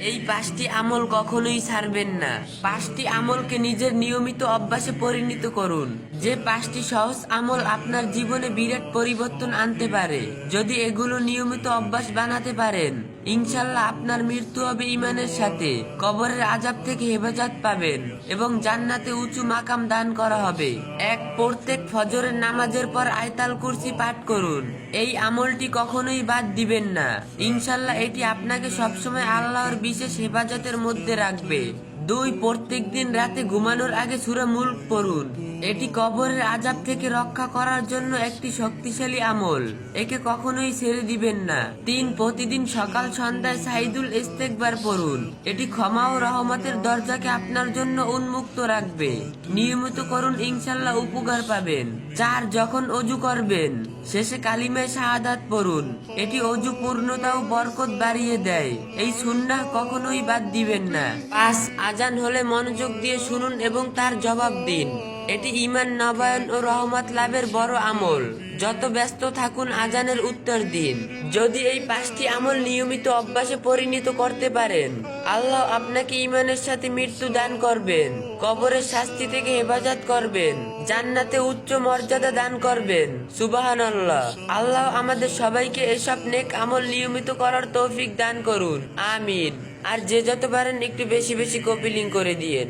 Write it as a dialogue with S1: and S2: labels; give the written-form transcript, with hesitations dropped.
S1: এই 5টি আমল কখনোই ছাড়বেন না। 5টি আমলকে নিজের নিয়মিত অভ্যাসে পরিণত করুন। যে 5টি সহজ আমল আপনার জীবনে বিরাট পরিবর্তন আনতে পারে। যদি এগুলো নিয়মিত অভ্যাস বানাতে পারেন, ইনশাল্লাহ আপনার মৃত্যু হবে ঈমানের সাথে, কবরের আযাব থেকে হেফাজত পাবেন এবং জান্নাতে উঁচু মাকাম দান করা হবে। প্রত্যেক ফজরের নামাজের পর আয়াতুল কুরসি পাঠ করুন। এই আমলটি কখনোই বাদ দিবেন না। ইনশাল্লাহ এটি আপনাকে সবসময় আল্লাহর বিশেষ হেফাজতের মধ্যে রাখবে। 2 প্রত্যেক দিন রাতে ঘুমানোর আগে সূরা মুলক পড়ুন। এটি কবরের আযাব থেকে রক্ষা করার জন্য একটি শক্তিশালী আমল। একে কখনোই ছেড়ে দিবেন না। 3 প্রতিদিন সকাল সন্ধ্যায় সাইদুল ইস্তেগফার পড়ুন। এটি ক্ষমা ও রহমতের দরজাকে আপনার জন্য উন্মুক্ত রাখবে। নিয়মিত করুন, ইনশাল্লাহ উপকার পাবেন। 4 যখন ওযু করবেন, শেষে কালিমায়ে শাহাদাত পড়ুন। এটি ওযু পূর্ণতা ও বরকত বাড়িয়ে দেয়। এই সুন্নাহ কখনোই বাদ দিবেন না। 5 আজান হলে মনোযোগ দিয়ে শুনুন এবং তার জবাব দিন। এটি ঈমান নবায়ন ও রহমত লাভের বড় আমল। যত ব্যস্ত থাকুন, আজানের উত্তর দিন। যদি এই 5টি আমল নিয়মিত অভ্যাসে পরিণত করতে পারেন, আল্লাহ আপনাকে ঈমানের সাথে মৃত্যু দান করবেন, কবরের শাস্তি থেকে হেফাজত করবেন, জান্নাতে উচ্চ মর্যাদা দান করবেন। সুবহানাল্লাহ। আল্লাহ আমাদের সবাইকে এসব নেক আমল নিয়মিত করার তৌফিক দান করুন। আমিন। আর যে যত পারেন একটু বেশি বেশি কপি লিংক করে দিয়েন।